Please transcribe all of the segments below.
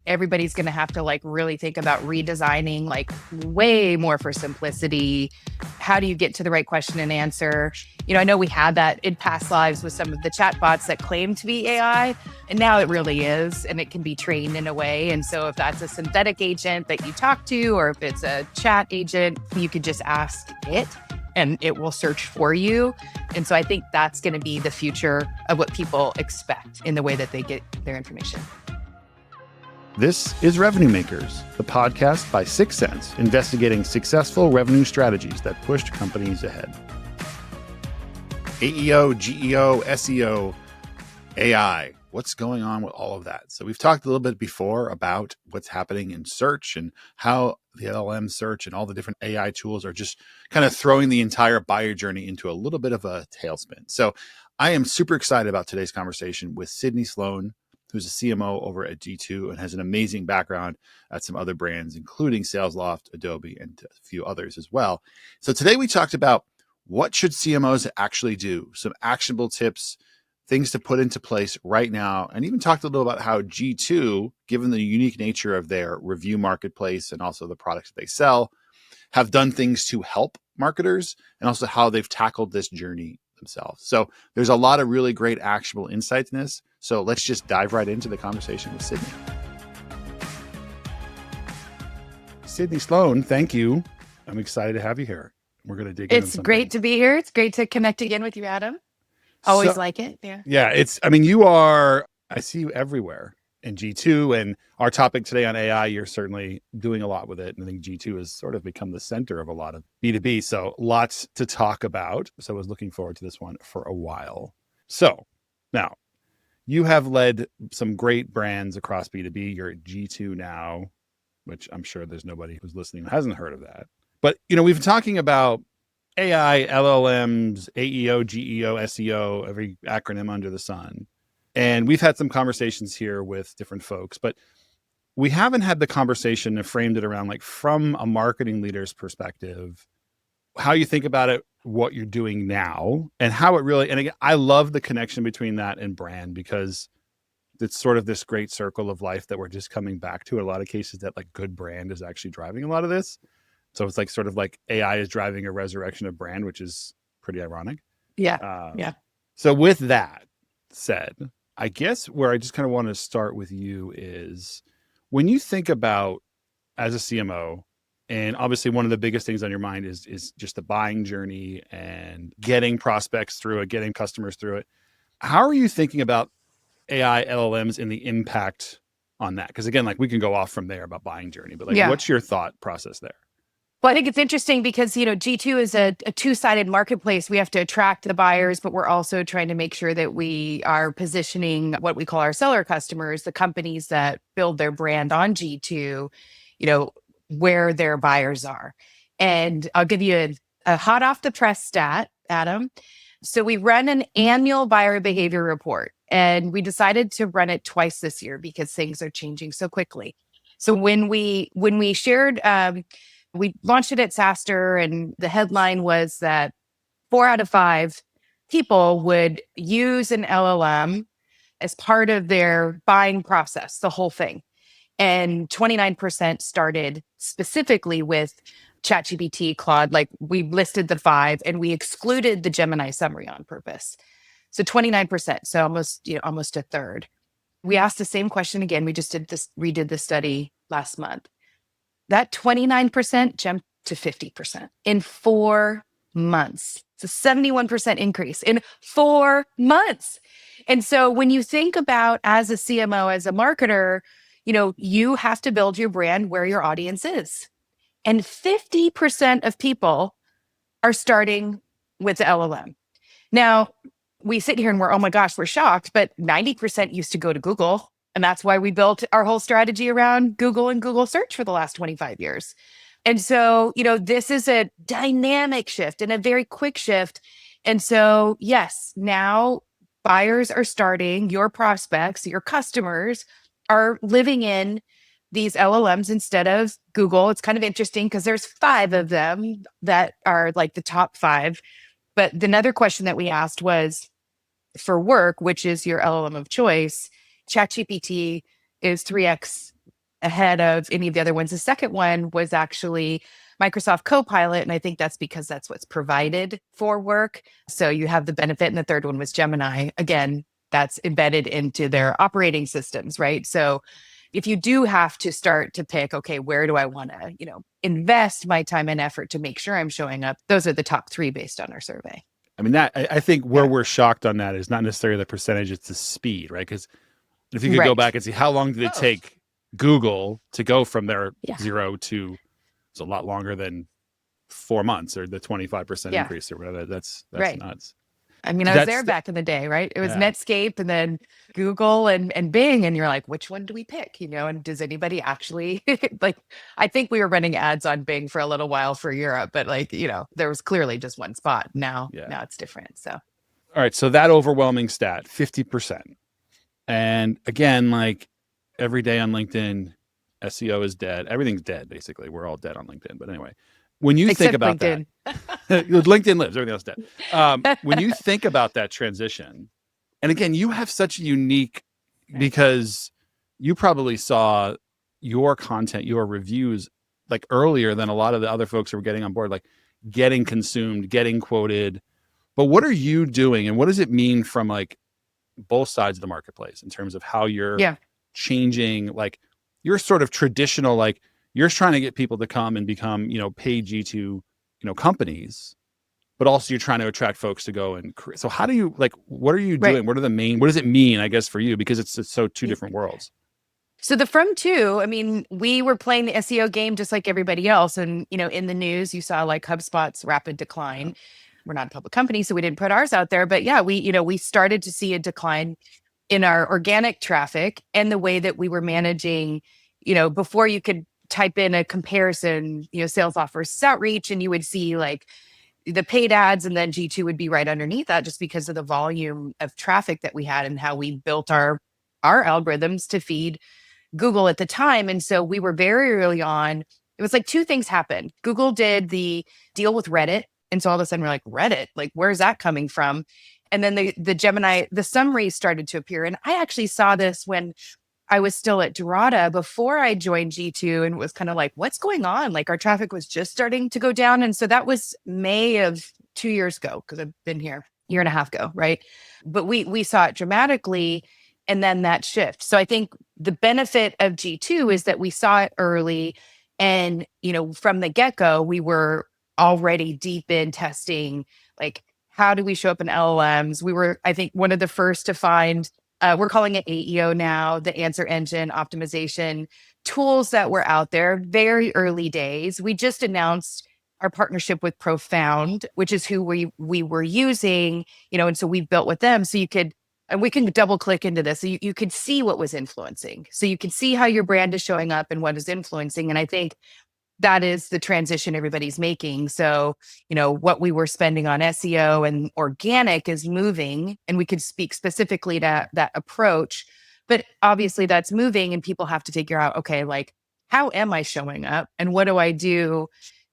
everybody's going to have to like really think about redesigning like way more for simplicity. How do you get to the right question and answer? I know we had that in past lives with some of the chatbots that claim to be AI, and now it really is, and it can be trained in a way. And so if that's a synthetic agent that you talk to, or if it's a chat agent, you could just ask it and it will search for you. And so I think that's going to be the future of what people expect in the way that they get their information. This is Revenue Makers, the podcast by 6 Sense, investigating successful revenue strategies that pushed companies ahead. AEO, GEO, SEO, AI. What's going on with all of that? So we've talked a little bit before about what's happening in search and how the LLM search and all the different AI tools are just kind of throwing the entire buyer journey into a little bit of a tailspin. So I am super excited about today's conversation with Sydney Sloan, who's a CMO over at G2 and has an amazing background at some other brands, including SalesLoft, Adobe, and a few others as well. So today we talked about what should CMOs actually do, some actionable tips, things to put into place right now, and even talked a little about how G2, given the unique nature of their review marketplace and also the products that they sell, have done things to help marketers and also how they've tackled this journey themselves. So there's a lot of really great actionable insights in this. So let's just dive right into the conversation with Sydney. Sydney Sloan, thank you. I'm excited to have you here. We're going to dig in. It's great to be here. It's great to connect again with you, Adam. Always like it. Yeah. Yeah. You are, I see you everywhere in G2, and our topic today on AI, you're certainly doing a lot with it. And I think G2 has sort of become the center of a lot of B2B. So lots to talk about. So I was looking forward to this one for a while. So now you have led some great brands across B2B. You're at G2 now, which I'm sure there's nobody who's listening who hasn't heard of that. But, we've been talking about AI, LLMs, AEO, GEO, SEO, every acronym under the sun. And we've had some conversations here with different folks, but we haven't had the conversation and framed it around like from a marketing leader's perspective, how you think about it, what you're doing now, and how it really, and again, I love the connection between that and brand because it's sort of this great circle of life that we're just coming back to in a lot of cases, that like good brand is actually driving a lot of this. So it's like sort of like AI is driving a resurrection of brand, which is pretty ironic. Yeah. Yeah. So with that said, I guess where I just kind of want to start with you is when you think about as a CMO, and obviously one of the biggest things on your mind is just the buying journey and getting prospects through it, getting customers through it. How are you thinking about AI, LLMs and the impact on that? Because again, like we can go off from there about buying journey, but like what's your thought process there? Well, I think it's interesting because, G2 is a two-sided marketplace. We have to attract the buyers, but we're also trying to make sure that we are positioning what we call our seller customers, the companies that build their brand on G2, where their buyers are. And I'll give you a hot off the press stat, Adam. So we run an annual buyer behavior report, and we decided to run it twice this year because things are changing so quickly. So when we shared, we launched it at SaaStr, and the headline was that 4 out of 5 people would use an LLM as part of their buying process, the whole thing. And 29% started specifically with ChatGPT, Claude. Like we listed the 5 and we excluded the Gemini summary on purpose. So 29%, so almost a third. We asked the same question again. We just redid the study last month. That 29% jumped to 50% in 4 months. It's a 71% increase in 4 months. And so when you think about as a CMO, as a marketer, you have to build your brand where your audience is. And 50% of people are starting with the LLM. Now, we sit here and we're, oh my gosh, we're shocked, but 90% used to go to Google. And that's why we built our whole strategy around Google and Google search for the last 25 years. And so, this is a dynamic shift and a very quick shift. And so, yes, now buyers are starting, your prospects, your customers are living in these LLMs instead of Google. It's kind of interesting because there's 5 of them that are like the top 5. But another question that we asked was for work, which is your LLM of choice, ChatGPT is 3x ahead of any of the other ones. The second one was actually Microsoft Copilot. And I think that's because that's what's provided for work. So you have the benefit. And the third one was Gemini. Again, that's embedded into their operating systems, right? So if you do have to start to pick, okay, where do I want to, invest my time and effort to make sure I'm showing up? Those are the top three based on our survey. I mean, I think where Yeah. we're shocked on that is not necessarily the percentage, it's the speed, right? Because if you could go Right. back and see how long did it Both. take Google to go from their Yeah. 0 to, it's a lot longer than 4 months or the 25% Yeah. increase or whatever. That's Right. nuts. I mean, I was there back in the day, right? It was Yeah. Netscape and then Google and Bing. And you're like, which one do we pick? And does anybody actually like, I think we were running ads on Bing for a little while for Europe, but there was clearly just one spot. Now it's different. So, All right. So that overwhelming stat, 50%. And again, like every day on LinkedIn, SEO is dead. Everything's dead, basically. We're all dead on LinkedIn. But anyway, when you think about LinkedIn. that, LinkedIn lives, everything else dead. When you think about that transition, and again, you have such a unique, because you probably saw your content, your reviews, like earlier than a lot of the other folks who were getting on board, like getting consumed, getting quoted. But what are you doing? And what does it mean from like both sides of the marketplace in terms of how you're changing, like you're sort of traditional, like you're trying to get people to come and become, paid G2, companies, but also you're trying to attract folks to go and create. So how do you, like, what are you doing? What does it mean, I guess, for you? Because it's so two different worlds. So the from to, I mean, we were playing the SEO game just like everybody else. And, in the news, you saw like HubSpot's rapid decline. We're not a public company, so we didn't put ours out there. But yeah, we started to see a decline in our organic traffic and the way that we were managing, before you could type in a comparison, sales offers outreach, and you would see like the paid ads, and then G2 would be right underneath that just because of the volume of traffic that we had and how we built our algorithms to feed Google at the time. And so we were very early on. It was like two things happened. Google did the deal with Reddit. And so all of a sudden we're like, Reddit, like, where's that coming from? And then the Gemini, the summaries started to appear. And I actually saw this when I was still at Dorada before I joined G2, and was kind of like, what's going on? Like our traffic was just starting to go down. And so that was May of 2 years ago, because I've been here a year and a half ago, right? But we saw it dramatically, and then that shift. So I think the benefit of G2 is that we saw it early, and from the get-go, we were already deep in testing, like, how do we show up in LLMs? We were, I think, one of the first to find, we're calling it AEO now, the answer engine optimization tools that were out there, very early days. We just announced our partnership with Profound, which is who we were using, and so we built with them. So and we can double click into this. So you could see what was influencing. So you can see how your brand is showing up and what is influencing. And I think that is the transition everybody's making. So, what we were spending on SEO and organic is moving, and we could speak specifically to that approach. But obviously that's moving, and people have to figure out, okay, like, how am I showing up? And what do I do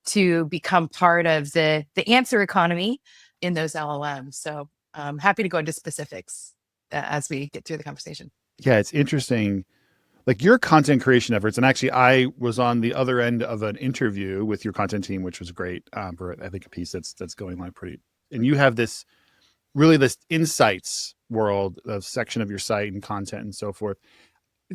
to become part of the answer economy in those LLMs? So I'm happy to go into specifics as we get through the conversation. Yeah, it's interesting. Like your content creation efforts, and actually I was on the other end of an interview with your content team, which was great, for I think a piece that's going live pretty. And you have this insights world, a section of your site and content and so forth,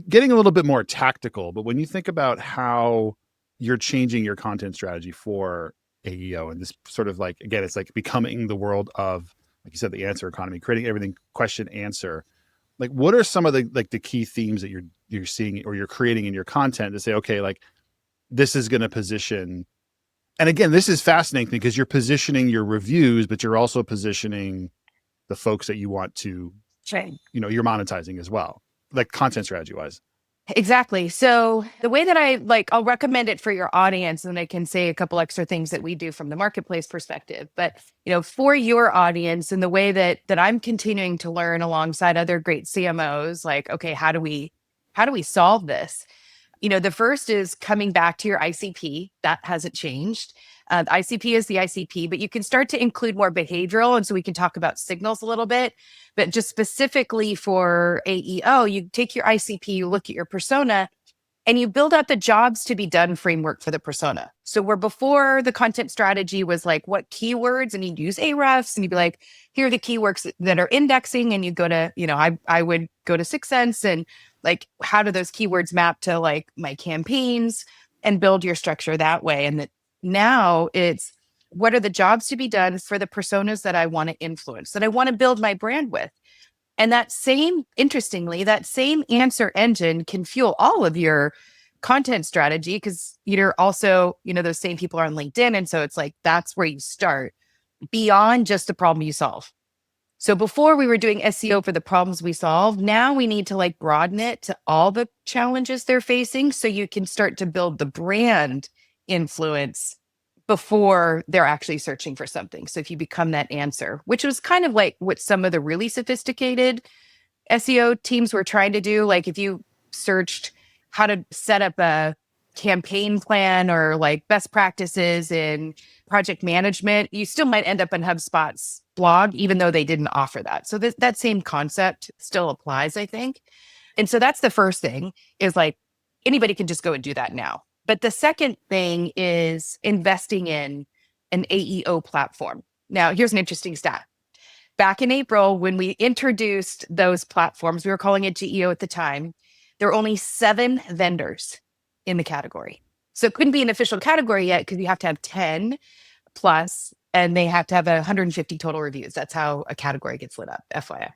getting a little bit more tactical. But when you think about how you're changing your content strategy for AEO, and this sort of like, again, it's like becoming the world of, like you said, the answer economy, creating everything question answer. Like, what are some of the key themes that you're seeing or you're creating in your content to say, okay, like this is going to position. And again, this is fascinating because you're positioning your reviews, but you're also positioning the folks that you want to, you're monetizing as well, like content strategy wise. Exactly. So the way that I'll recommend it for your audience, and I can say a couple extra things that we do from the marketplace perspective. But, for your audience, and the way that I'm continuing to learn alongside other great CMOs, like, okay, how do we solve this? The first is coming back to your ICP. That hasn't changed. The ICP is the ICP, but you can start to include more behavioral. And so we can talk about signals a little bit, but just specifically for AEO, you take your ICP, you look at your persona, and you build out the jobs to be done framework for the persona. So where before the content strategy was like, what keywords, and you'd use Ahrefs and you'd be like, here are the keywords that are indexing. And you go to, I would go to 6sense and like, how do those keywords map to like my campaigns, and build your structure that way. And that now it's, what are the jobs to be done for the personas that I want to influence, that I want to build my brand with? And interestingly, that same answer engine can fuel all of your content strategy, because you're also, those same people are on LinkedIn. And so it's like, that's where you start beyond just the problem you solve. So before we were doing SEO for the problems we solve, now we need to like broaden it to all the challenges they're facing, so you can start to build the brand influence before they're actually searching for something. So if you become that answer, which was kind of like what some of the really sophisticated SEO teams were trying to do. Like if you searched how to set up a campaign plan or like best practices in project management, you still might end up in HubSpot's blog, even though they didn't offer that. So that same concept still applies, I think. And so that's the first thing, is like anybody can just go and do that now. But the second thing is investing in an AEO platform. Now, here's an interesting stat. Back in April, when we introduced those platforms, we were calling it GEO at the time, there were only 7 vendors in the category. So it couldn't be an official category yet, because you have to have 10 plus, and they have to have 150 total reviews. That's how a category gets lit up, FYI.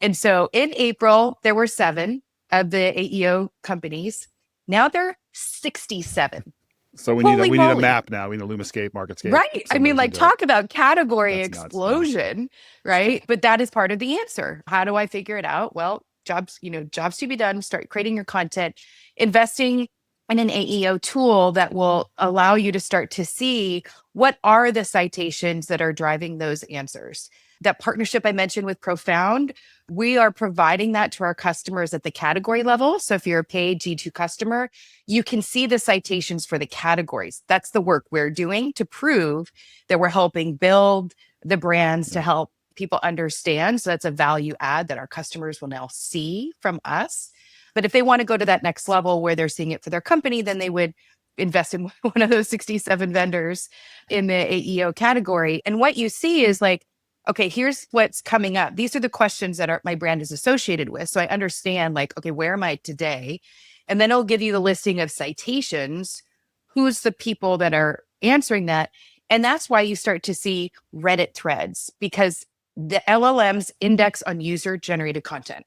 And so in April, there were 7 of the AEO companies. Now there are 67. So we need a map now. We need a Lumascape, MarketScape. Right. I mean, like, talk about category That's explosion, right? But that is part of the answer. How do I figure it out? Well, jobs to be done. Start creating your content, investing in an AEO tool that will allow you to start to see what are the citations that are driving those answers. That partnership I mentioned with Profound, we are providing that to our customers at the category level. So if you're a paid G2 customer, you can see the citations for the categories. That's the work we're doing to prove that we're helping build the brands to help people understand. So that's a value add that our customers will now see from us. But if they want to go to that next level where they're seeing it for their company, then they would invest in one of those 67 vendors in the AEO category. And what you see is like, okay, here's what's coming up. These are the questions that my brand is associated with. So I understand like, okay, where am I today? And then it'll give you the listing of citations. Who's the people that are answering that? And that's why you start to see Reddit threads, because the LLMs index on user generated content.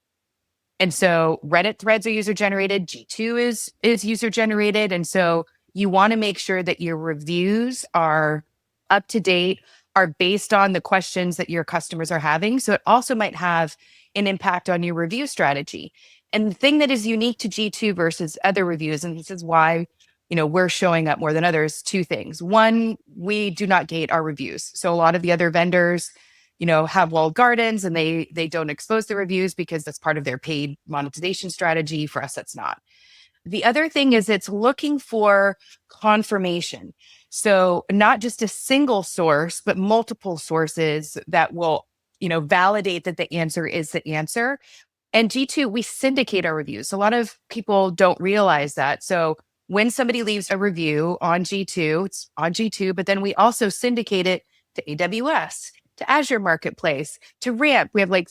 And so Reddit threads are user generated. G2 is user generated. And so you want to make sure that your reviews are up to date, are based on the questions that your customers are having. So it also might have an impact on your review strategy. And the thing that is unique to G2 versus other reviews, and this is why, we're showing up more than others, 2 things. One, we do not gate our reviews. So a lot of the other vendors, have walled gardens, and they don't expose the reviews because that's part of their paid monetization strategy. For us, that's not. The other thing is it's looking for confirmation. So not just a single source, but multiple sources that will, validate that the answer is the answer. And G2, we syndicate our reviews. A lot of people don't realize that. So when somebody leaves a review on G2, it's on G2, but then we also syndicate it to AWS, to Azure Marketplace, to Ramp. We have like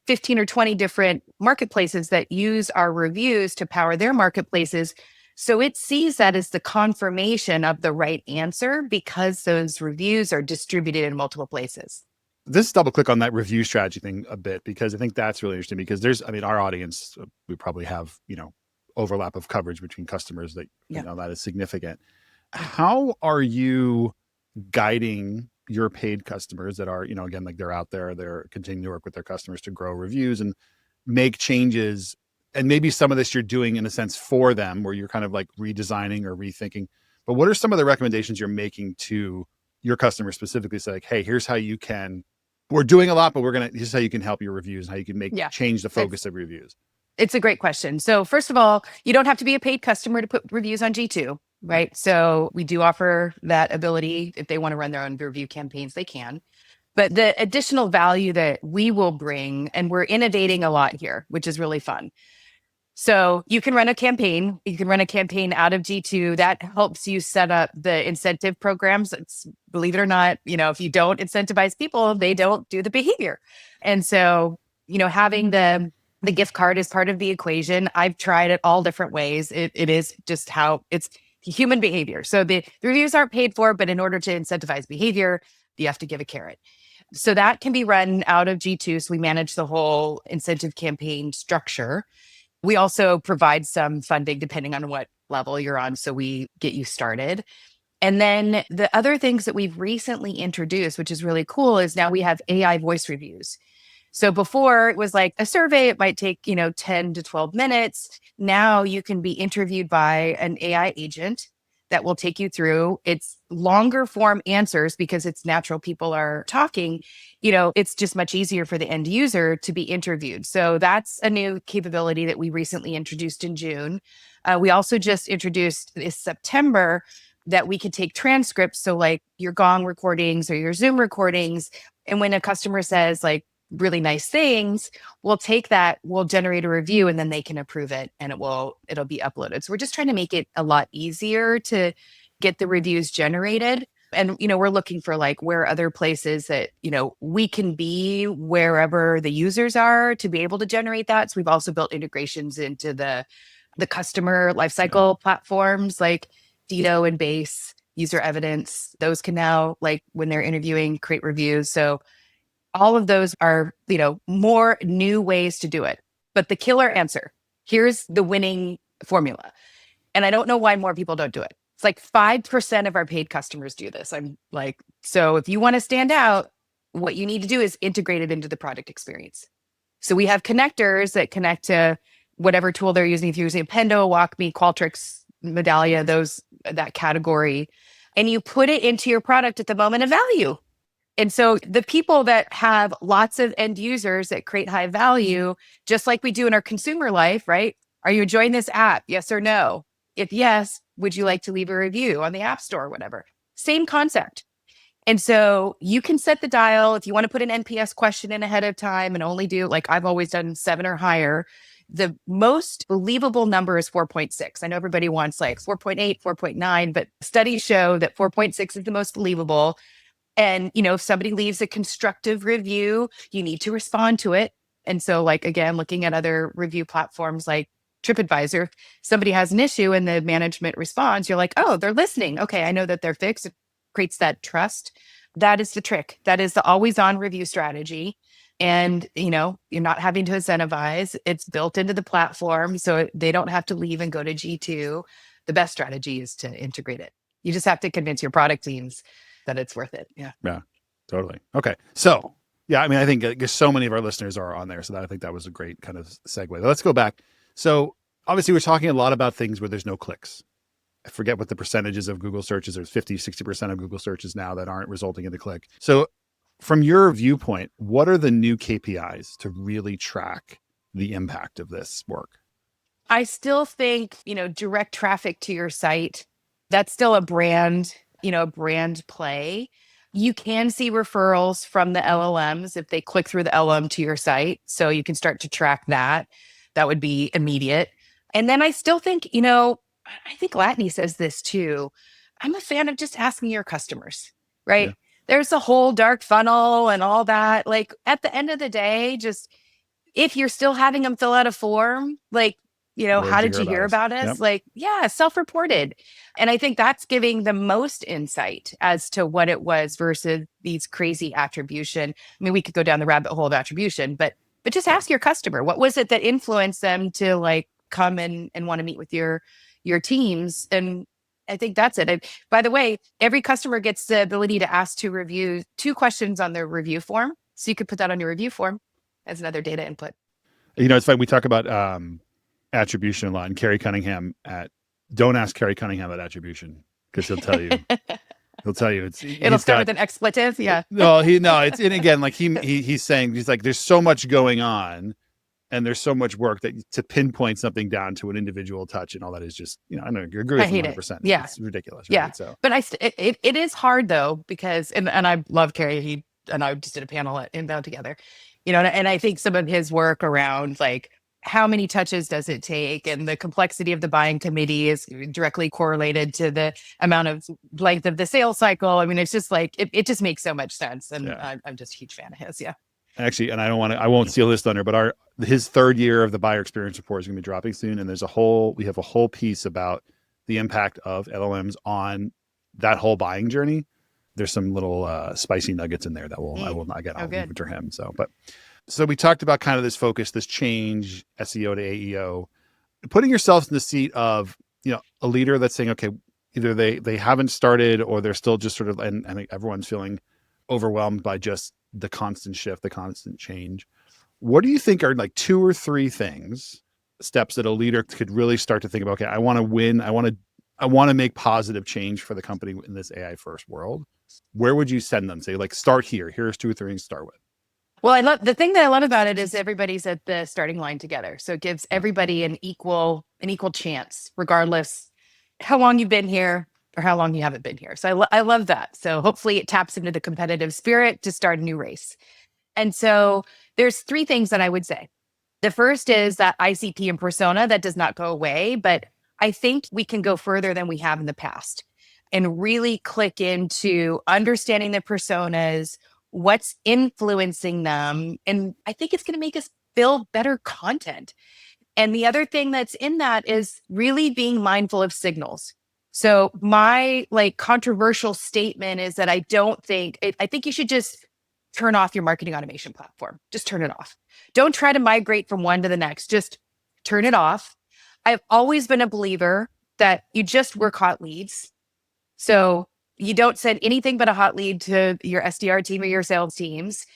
15 or 20 different marketplaces that use our reviews to power their marketplaces. So it sees that as the confirmation of the right answer, because those reviews are distributed in multiple places. This double click on that review strategy thing a bit, because I think that's really interesting, because our audience, we probably have, overlap of coverage between customers that, that is significant. How are you guiding your paid customers that are, again, like they're out there, they're continuing to work with their customers to grow reviews and make changes? And maybe some of this you're doing in a sense for them, where you're kind of like redesigning or rethinking. But what are some of the recommendations you're making to your customers specifically? Say like, hey, here's how you can, we're doing a lot, but here's how you can help your reviews and how you can change the focus of reviews. It's a great question. So first of all, you don't have to be a paid customer to put reviews on G2, right? So we do offer that ability. If they want to run their own review campaigns, they can. But the additional value that we will bring, and we're innovating a lot here, which is really fun. So you can run a campaign. You can run a campaign out of G2 that helps you set up the incentive programs. It's, believe it or not, if you don't incentivize people, they don't do the behavior. And so, having the gift card is part of the equation. I've tried it all different ways. It is just how it's human behavior. So the reviews aren't paid for, but in order to incentivize behavior, you have to give a carrot. So that can be run out of G2. So we manage the whole incentive campaign structure. We also provide some funding depending on what level you're on. So we get you started. And then the other things that we've recently introduced, which is really cool, is now we have AI voice reviews. So before it was like a survey, it might take, 10 to 12 minutes. Now you can be interviewed by an AI agent that will take you through. It's longer form answers because it's natural people are talking. It's just much easier for the end user to be interviewed. So that's a new capability that we recently introduced in June. We also just introduced this September that we could take transcripts. So like your Gong recordings or your Zoom recordings. And when a customer says like really nice things, we'll take that, we'll generate a review, and then they can approve it and it'll be uploaded. So we're just trying to make it a lot easier to get the reviews generated. And, we're looking for like where other places that, we can be wherever the users are to be able to generate that. So we've also built integrations into the customer lifecycle platforms like Dito and Base, user evidence. Those can now, like when they're interviewing, create reviews. So all of those are, more new ways to do it. But the killer answer, here's the winning formula. And I don't know why more people don't do it. It's like 5% of our paid customers do this. I'm like, so if you want to stand out, what you need to do is integrate it into the product experience. So we have connectors that connect to whatever tool they're using. If you're using Pendo, WalkMe, Qualtrics, Medallia, that category, and you put it into your product at the moment of value. And so the people that have lots of end users that create high value, just like we do in our consumer life, right? Are you enjoying this app? Yes or no? If yes, would you like to leave a review on the App Store or whatever? Same concept. And so you can set the dial if you want to put an NPS question in ahead of time and only do, like I've always done, 7 or higher. The most believable number is 4.6. I know everybody wants like 4.8, 4.9, but studies show that 4.6 is the most believable. And, if somebody leaves a constructive review, you need to respond to it. And so like, again, looking at other review platforms like TripAdvisor, if somebody has an issue and the management responds, you're like, oh, they're listening. Okay, I know that they're fixed. It creates that trust. That is the trick. That is the always on review strategy. And, you're not having to incentivize. It's built into the platform. So they don't have to leave and go to G2. The best strategy is to integrate it. You just have to convince your product teams that it's worth it. Yeah. Yeah, totally. Okay. So yeah, I mean, I think so many of our listeners are on there. So I think that was a great kind of segue. Let's go back. So obviously we're talking a lot about things where there's no clicks. I forget what the percentages of Google searches. There's 50, 60% of Google searches now that aren't resulting in a click. So from your viewpoint, what are the new KPIs to really track the impact of this work? I still think, direct traffic to your site, that's still a brand play. You can see referrals from the LLMs if they click through the LLM to your site. So you can start to track that. That would be immediate. And then I still think, I think Latney says this too. I'm a fan of just asking your customers, right? Yeah. There's a whole dark funnel and all that. Like at the end of the day, just if you're still having them fill out a form, like, how did you hear about us? Yep. Like, yeah, self-reported. And I think that's giving the most insight as to what it was versus these crazy attribution. I mean, we could go down the rabbit hole of attribution, but just ask your customer, what was it that influenced them to like come and want to meet with your teams? And I think that's it. By the way, every customer gets the ability to ask to review 2 questions on their review form. So you could put that on your review form as another data input. It's funny. We talk about attribution a lot, and Kerry Cunningham don't ask Kerry Cunningham about attribution because he'll tell you It'll start with an expletive. Yeah. It's, and again, like he's saying, he's like, there's so much going on and there's so much work that to pinpoint something down to an individual touch and all that is just, I know you agree with 100%. Yeah. It's ridiculous. Right? Yeah. So, but it is hard though, because, and I love Kerry. He and I just did a panel at Inbound together, and I think some of his work around like how many touches does it take? And the complexity of the buying committee is directly correlated to the amount of length of the sales cycle. I mean, it's just like, it just makes so much sense. And Yeah. I'm just a huge fan of his. Yeah. Actually, and I won't steal his thunder, but his third year of the buyer experience report is going to be dropping soon. And we have a whole piece about the impact of LLMs on that whole buying journey. There's some little spicy nuggets in there that I will not get. I'll leave it to him. So we talked about kind of this focus, this change, SEO to AEO, putting yourselves in the seat of, a leader that's saying, okay, either they haven't started or they're still just sort of, and I think everyone's feeling overwhelmed by just the constant shift, the constant change. What do you think are like 2 or 3 steps that a leader could really start to think about? Okay, I want to win. I want to make positive change for the company in this AI first world. Where would you send them? Say, like, start here. Here's 2 or 3 things to start with. Well, the thing that I love about it is everybody's at the starting line together. So it gives everybody an equal chance, regardless how long you've been here or how long you haven't been here. So I love that. So hopefully it taps into the competitive spirit to start a new race. And so there's 3 things that I would say. The first is that ICP and persona that does not go away, but I think we can go further than we have in the past and really click into understanding the personas, what's influencing them. And I think it's going to make us build better content. And the other thing that's in that is really being mindful of signals. So my controversial statement is that I think you should just turn off your marketing automation platform. Just turn it off. Don't try to migrate from one to the next. Just turn it off. I've always been a believer that you just work hot leads. So you don't send anything but a hot lead to your SDR team or your sales teams.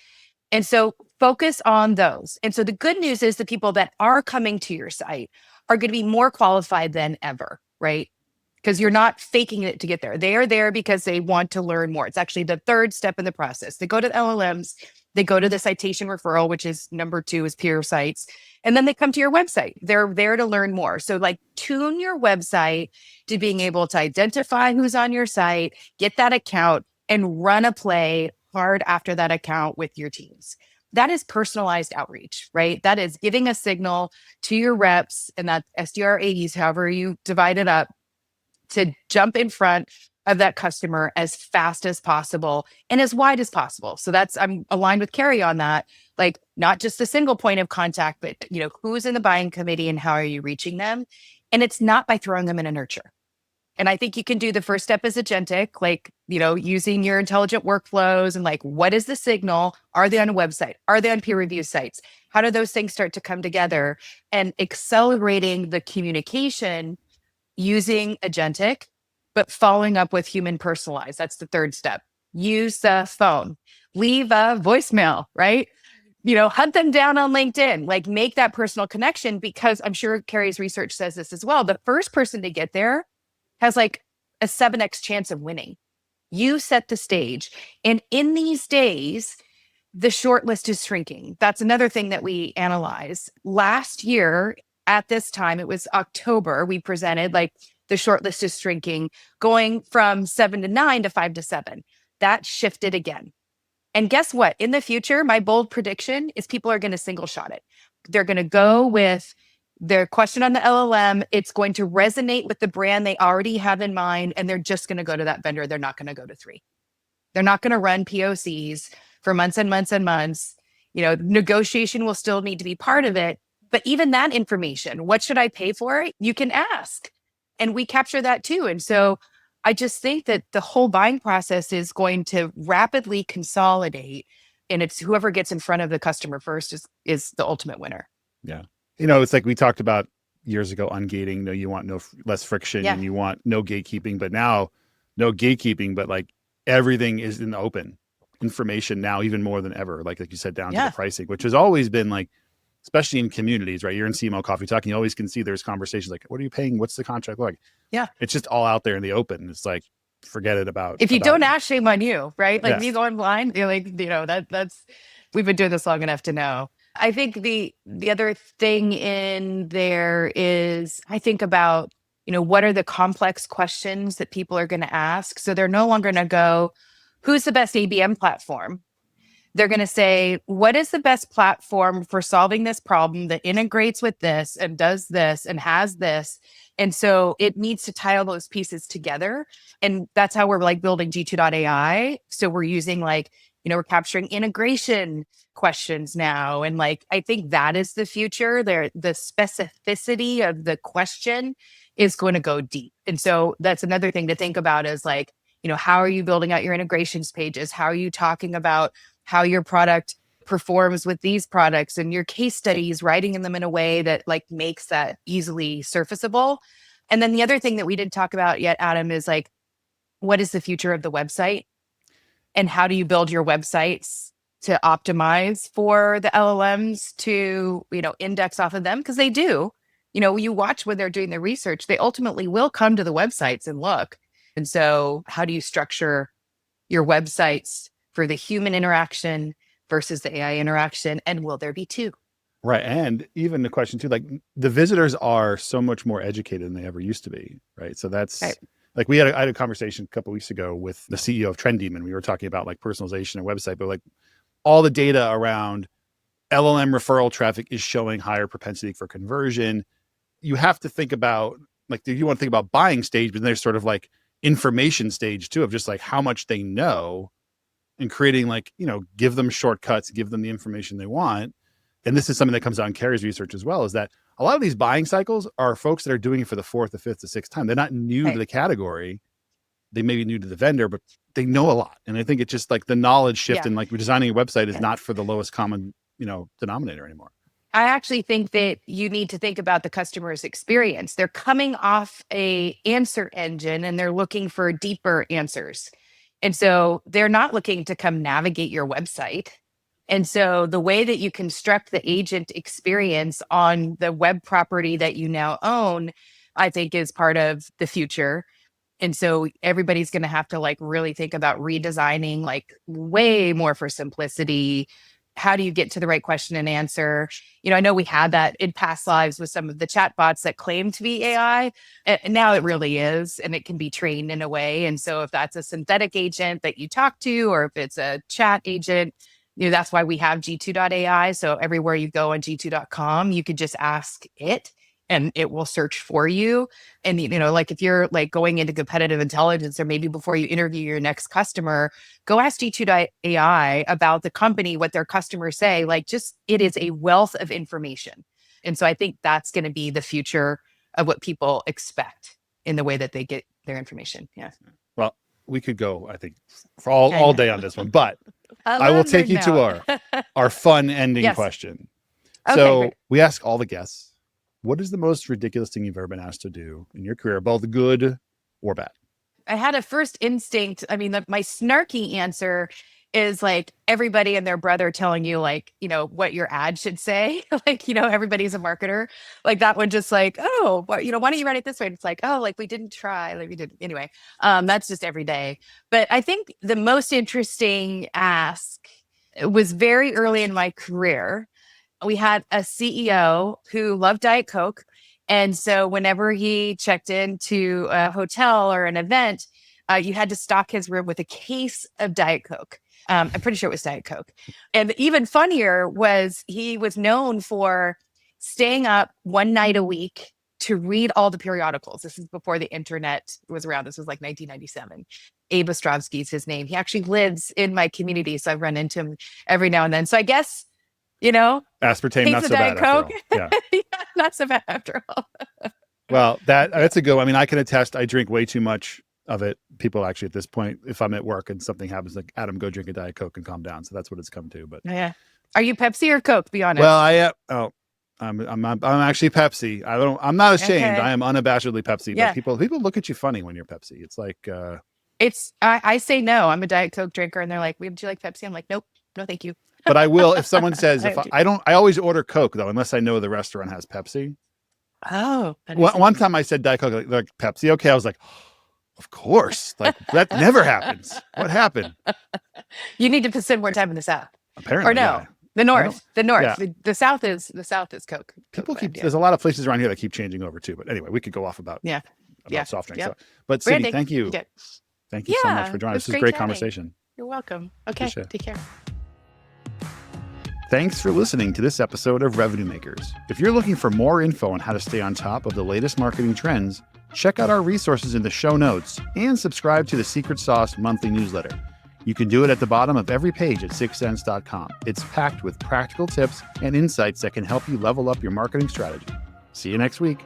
And so focus on those. And so the good news is the people that are coming to your site are going to be more qualified than ever, right? Because you're not faking it to get there. They are there because they want to learn more. It's actually the third step in the process. They go to the LLMs, they go to the citation referral, which is number 2 is peer sites. And then they come to your website. They're there to learn more. So tune your website to being able to identify who's on your site, get that account, and run a play hard after that account with your teams. That is personalized outreach, right? That is giving a signal to your reps and that SDR AEs, however you divide it up, to jump in front of that customer as fast as possible and as wide as possible. So I'm aligned with Carrie on that. Not just a single point of contact, but who's in the buying committee and how are you reaching them? And it's not by throwing them in a nurture. And I think you can do the first step as agentic, using your intelligent workflows and what is the signal? Are they on a website? Are they on peer review sites? How do those things start to come together? And accelerating the communication using agentic, but following up with human personalized. That's the third step. Use the phone, leave a voicemail, right? Hunt them down on LinkedIn, make that personal connection, because I'm sure Carrie's research says this as well. The first person to get there has a 7x chance of winning. You set the stage. And in these days, the shortlist is shrinking. That's another thing that we analyze. Last year, at this time, it was October, we presented the shortlist is shrinking, going from 7 to 9 to 5 to 7. That shifted again. And guess what? In the future, my bold prediction is people are going to single shot it. They're going to go with their question on the LLM. It's going to resonate with the brand they already have in mind, and they're just going to go to that vendor. They're not going to go to 3. They're not going to run POCs for months and months and months. Negotiation will still need to be part of it. But even that information, what should I pay for it? You can ask. And we capture that too. And so I just think that the whole buying process is going to rapidly consolidate. And it's whoever gets in front of the customer first is the ultimate winner. Yeah. It's like we talked about years ago, ungating. You want less friction and you want no gatekeeping. But now, no gatekeeping, but everything is in the open information now, even more than ever. Like you said, down to the pricing, which has always been especially in communities, right? You're in CMO Coffee Talk, and you always can see there's conversations what are you paying? What's the contract like? Yeah. It's just all out there in the open. It's forget it about. If you don't ask, shame on you, right? If you go in blind, you're that's, we've been doing this long enough to know. I think the other thing in there is I think about, what are the complex questions that people are going to ask? So they're no longer going to go, who's the best ABM platform? They're going to say, what is the best platform for solving this problem that integrates with this and does this and has this? And so it needs to tie all those pieces together. And that's how we're like building G2.ai. So we're using like, we're capturing integration questions now. And like, I think that is the future there. The specificity of the question is going to go deep. And so that's another thing to think about is like, how are you building out your integrations pages? How are you talking about how your product performs with these products and your case studies, writing them in a way that like makes that easily surfaceable. And then the other thing that we didn't talk about yet, Adam, is like, what is the future of the website? And how do you build your websites to optimize for the LLMs to, index off of them? Because they do. You watch when they're doing their research, they ultimately will come to the websites and look. And so how do you structure your websites for the human interaction versus the AI interaction? And will there be two? Right. And even the question too, like the visitors are so much more educated than they ever used to be. Right. So that's Right. like I had a conversation a couple of weeks ago with the CEO of Trend Demon. We were talking about like personalization and website, but like all the data around LLM referral traffic is showing higher propensity for conversion. You have to think about like, you want to think about buying stage, but there's sort of like information stage too, of just like how much they know and creating like, give them shortcuts, give them the information they want. And this is something that comes out in Carrie's research as well, is that a lot of these buying cycles are folks that are doing it for the fourth, the fifth, the sixth time. They're not new to the category. They may be new to the vendor, but they know a lot. And I think it's just like the knowledge shift and like designing a website is not for the lowest common, denominator anymore. I actually think that you need to think about the customer's experience. They're coming off a answer engine and they're looking for deeper answers. And so they're not looking to come navigate your website. And so the way that you construct the agent experience on the web property that you now own, I think is part of the future. And so everybody's going to have to like really think about redesigning like way more for simplicity. How do you get to the right question and answer? I know we had that in past lives with some of the chatbots that claim to be AI. And now it really is, and it can be trained in a way. And so if that's a synthetic agent that you talk to, or if it's a chat agent, that's why we have G2.ai. So everywhere you go on G2.com, you could just ask it and it will search for you. And, like if you're like going into competitive intelligence, or maybe before you interview your next customer, go ask G2.ai about the company, what their customers say. Like just, it is a wealth of information. And so I think that's going to be the future of what people expect in the way that they get their information. Yeah. Well, we could go, I think, for all day on this one, but I will take you to our fun ending question. So great. we ask all the guests, what is the most ridiculous thing you've ever been asked to do in your career, both good or bad? I had a first instinct. I mean, my snarky answer is like everybody and their brother telling you like, what your ad should say. Like, everybody's a marketer. Like that one just like, oh, why don't you write it this way? And it's like, oh, like we didn't try, like we did. Anyway, that's just every day. But I think the most interesting ask was very early in my career. We had a CEO who loved Diet Coke. And so whenever he checked into a hotel or an event, you had to stock his room with a case of Diet Coke. I'm pretty sure it was Diet Coke. And even funnier was he was known for staying up one night a week to read all the periodicals. This is before the internet was around. This was like 1997. Abe Ostrovsky is his name. He actually lives in my community. So I run into him every now and then. So I guess, aspartame, not so bad after all. Yeah. Not so bad after all. Well, that's a good one. I mean, I can attest, I drink way too much of it. People actually at this point, if I'm at work and something happens, like, Adam, go drink a Diet Coke and calm down. So that's what it's come to. But yeah. Are you Pepsi or Coke? Be honest. Well, I'm actually Pepsi. I'm not ashamed. Okay. I am unabashedly Pepsi. Yeah. But people look at you funny when you're Pepsi. It's like I say no. I'm a Diet Coke drinker, and they're like, "Would you like Pepsi?" I'm like, "Nope, no, thank you." But I will if someone says I always order Coke though, unless I know the restaurant has Pepsi. Oh, one time I said Diet Coke, like Pepsi. Okay, I was like, of course, like that never happens. What happened? You need to spend more time in the South. Apparently, or no, yeah. the North. Yeah. The South is Coke. People keep. There's a lot of places around here that keep changing over too. But anyway, we could go off about soft drinks. Yep. So, but Cindy, thank you. Okay. Thank you so much for joining us. This is a great conversation. You're welcome. Okay, take care. Thanks for listening to this episode of Revenue Makers. If you're looking for more info on how to stay on top of the latest marketing trends, check out our resources in the show notes and subscribe to the Secret Sauce monthly newsletter. You can do it at the bottom of every page at sixthsense.com. It's packed with practical tips and insights that can help you level up your marketing strategy. See you next week.